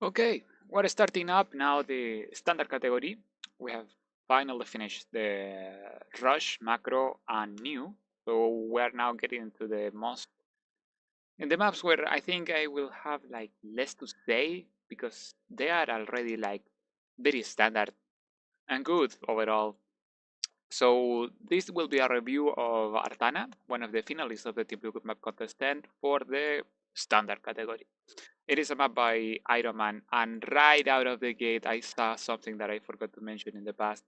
Okay, we're starting up now the standard category. We have finally finished the rush, macro, and new. So we're now getting into the most in the maps where I think I will have like less to say because they are already like very standard and good overall. So this will be a review of Artana, one of the finalists of the Team Blue map contest 10 for the standard category. It is a map by Iron Man, and right out of the gate, I saw something that I forgot to mention in the past,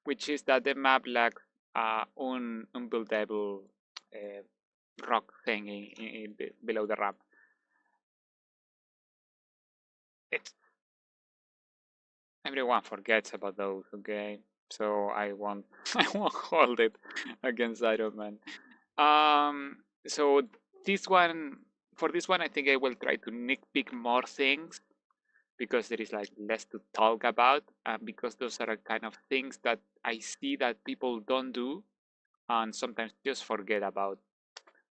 which is that the map lacks unbuildable rock thing below the ramp. It's everyone forgets about those, okay? So I won't I won't hold it against Iron Man. So this one for this one, I think I will try to nitpick more things because there is like less to talk about, because those are kind of things that I see that people don't do and sometimes just forget about,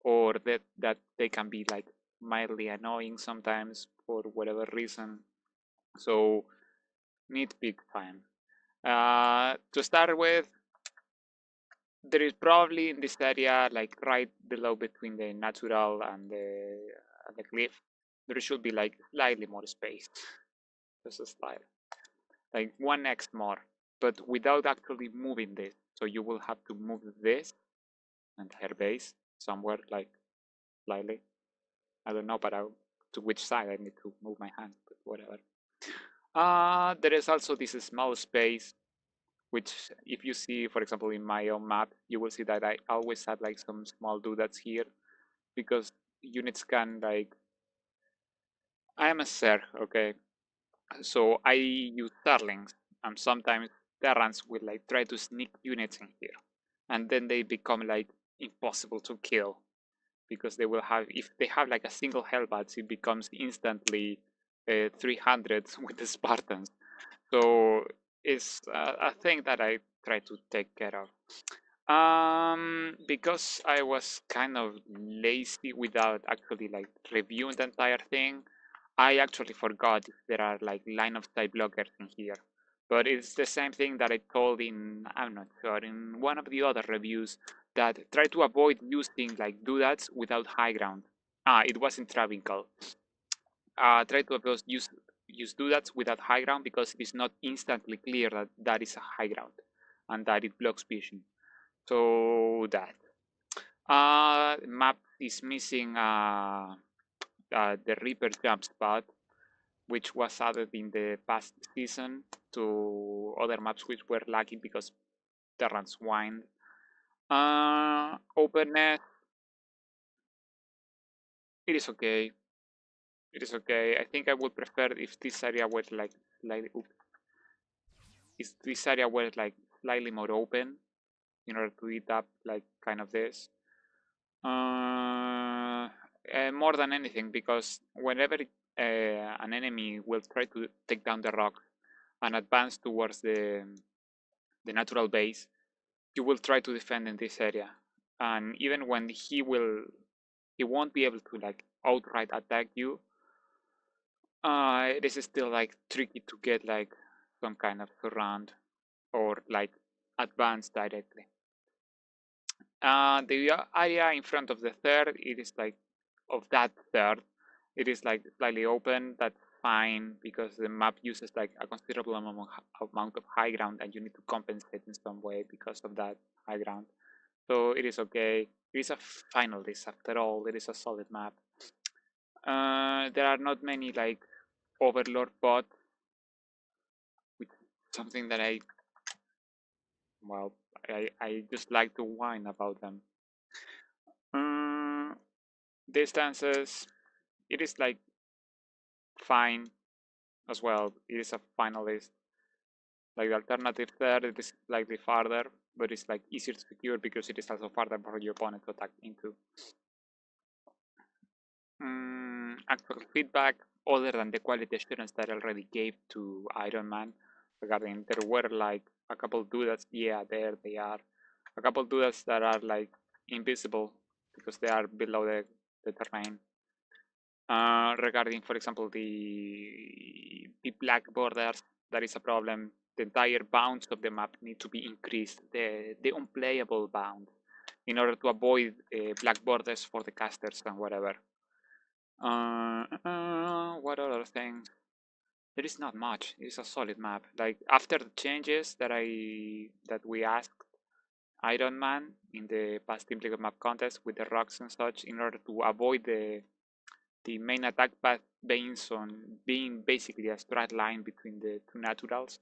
or that they can be like mildly annoying sometimes for whatever reason. So nitpick time. To start with, there is probably in this area, like right below between the natural and the cliff, there should be like slightly more space. Just a slide, like 1x more, but without actually moving this. So you will have to move this entire base somewhere, like slightly. I don't know, but to which side I need to move my hand, but whatever. There is also this small space, which if you see, for example, in my own map, you will see that I always have like some small doodads here because units can like, I am a Ser, okay? So I use Starlings, and sometimes Terrans will like try to sneak units in here, and then they become like impossible to kill because they will have, if they have like a single Hellbats, it becomes instantly 300 with the Spartans. So it's a thing that I try to take care of. Because I was kind of lazy without actually like reviewing the entire thing, I actually forgot if there are like line of sight blockers in here. But it's the same thing that I told in, I'm not sure, in one of the other reviews, that try to avoid using like doodads without high ground. It was in Travincal. Try to avoid use doodads without high ground because it is not instantly clear that that is a high ground and that it blocks vision. So that. Map is missing the Reaper jump spot, which was added in the past season to other maps which were lacking because Terrans whined. Openness, it is okay. It is okay. I think I would prefer if this area were like slightly, if this area were like slightly more open in order to eat up like kind of this. More than anything, because whenever an enemy will try to take down the rock and advance towards the natural base, you will try to defend in this area, and even when he won't be able to like outright attack you. It is still like tricky to get like some kind of surround or like advance directly. The area in front of the third, it is like of that third, it is like slightly open. That's fine because the map uses like a considerable amount of high ground, and you need to compensate in some way because of that high ground. So it is okay. It is a finalist after all. It is a solid map. There are not many like overlord bots, which is something that well, I just like to whine about them. Distances, it is like fine as well. It is a finalist. Like the alternative there, it is slightly farther, but it's like easier to secure because it is also farther for your opponent to attack into. Actual feedback, other than the quality assurance that I already gave to Iron Man regarding there were like a couple doodads, yeah, there they are. A couple doodads that are like invisible because they are below the terrain. Regarding, for example, the black borders, that is a problem. The entire bounds of the map need to be increased, the unplayable bound, in order to avoid black borders for the casters and whatever. What other things? There is not much. It's a solid map. Like after the changes that we asked Iron Man in the past Implicate Map contest with the rocks and such, in order to avoid the main attack path based on being basically a straight line between the two naturals,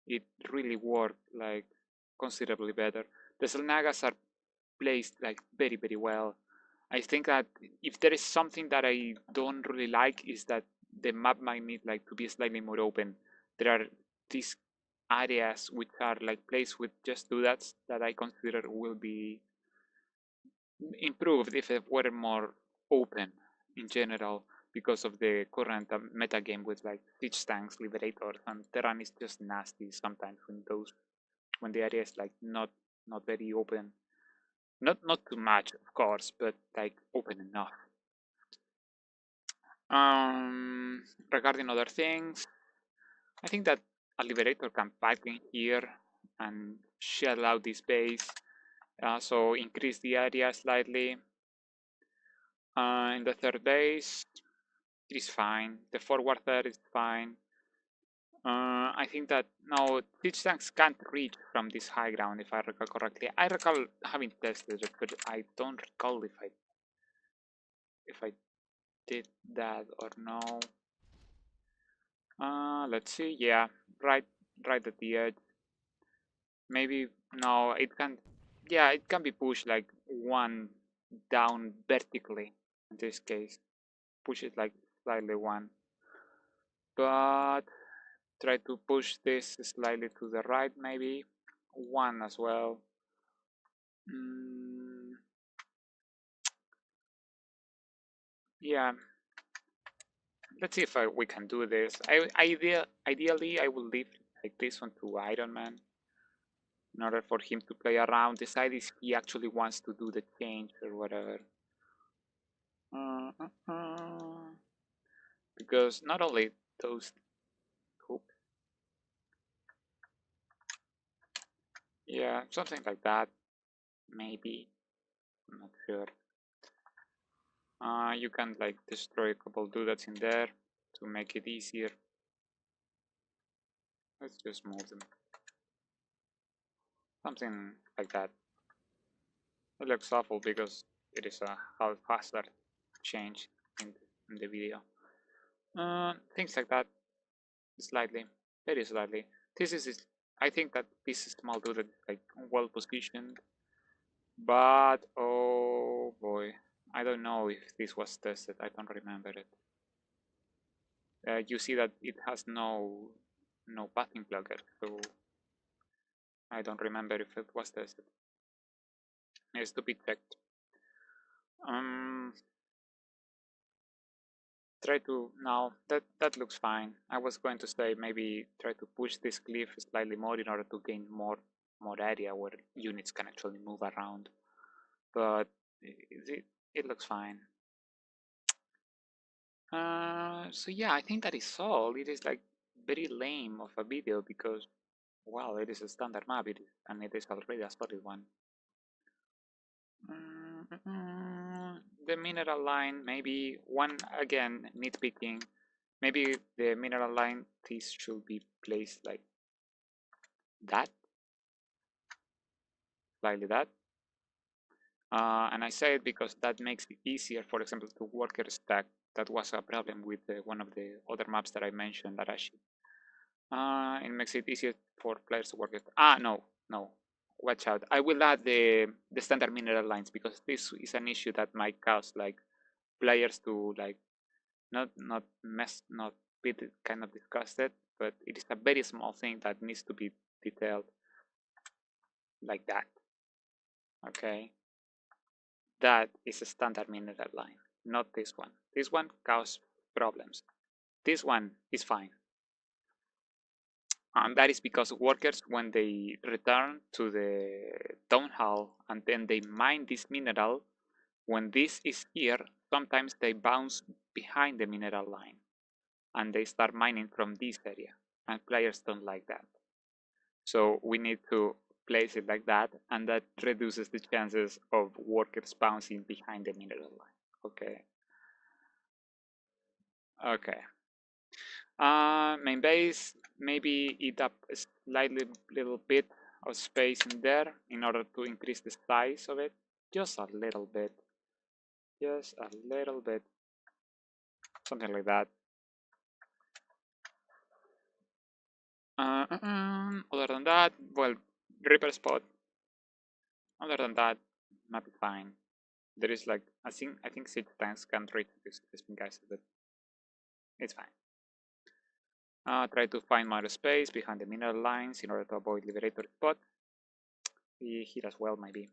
it really worked like considerably better. The Selnagas are placed like very, very well. I think that if there is something that I don't really like, is that the map might need like to be slightly more open. There are these areas which are like placed with just doodats that I consider will be improved if it were more open in general, because of the current meta game with like siege tanks, liberators, and terrain is just nasty sometimes when the area is like not very open. Not too much, of course, but like open enough. Regarding other things, I think that a liberator can pipe in here and shell out this base, so increase the area slightly. In the third base, it is fine. The forward third is fine. I think that now siege tanks can't reach from this high ground, if I recall correctly. I recall having tested it, but I don't recall if I did that or no. Let's see. Yeah, right at the edge. Maybe no, it can. Yeah, it can be pushed like one down vertically. In this case, push it like slightly one, but try to push this slightly to the right, maybe one as well. Yeah, let's see if we can do this. Ideally, I will leave like this one to Iron Man in order for him to play around, decide if he actually wants to do the change or whatever. Because not only those hooks, yeah, something like that, maybe. I'm not sure. You can like destroy a couple dudes in there to make it easier. Let's just move them. Something like that. It looks awful because it is a faster change in the video. Things like that, slightly, very slightly. This is, I think that this small dude is like well positioned, but oh boy, I don't know if this was tested. I don't remember it. You see that it has no pathing blocker, so I don't remember if it was tested. It needs to be checked. Try to, no, that looks fine. I was going to say maybe try to push this cliff slightly more in order to gain more area where units can actually move around, but it looks fine. So yeah, I think that is all. It is like very lame of a video because, well, it is a standard map, and it is already a solid one. The mineral line, maybe one, again, nitpicking. Maybe the mineral line, this should be placed like that, slightly that. And I say it because that makes it easier, for example, to worker stack. That was a problem with one of the other maps that I mentioned, Arashi. It makes it easier for players to work it. No, watch out. I will add the standard mineral lines because this is an issue that might cause like players to like not be kind of disgusted, but it is a very small thing that needs to be detailed like that. Okay, that is a standard mineral line, not this one. This one causes problems. This one is fine. And that is because workers, when they return to the town hall and then they mine this mineral, When this is here, sometimes they bounce behind the mineral line and they start mining from this area, and players don't like that. So we need to place it like that, and that reduces the chances of workers bouncing behind the mineral line. Okay. Okay. Main base, maybe eat up a slightly little bit of space in there in order to increase the size of it. Just a little bit. Just a little bit. Something like that. Other than that, well, Reaper spot. Other than that, might be fine. There is like I think 6 tanks can reach this guys, but it's fine. Try to find more space behind the mineral lines in order to avoid Liberator spot. We hit as well, maybe.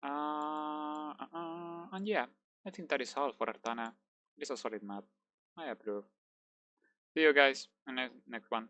And yeah, I think that is all for Artana. It is a solid map. I approve. See you guys in the next one.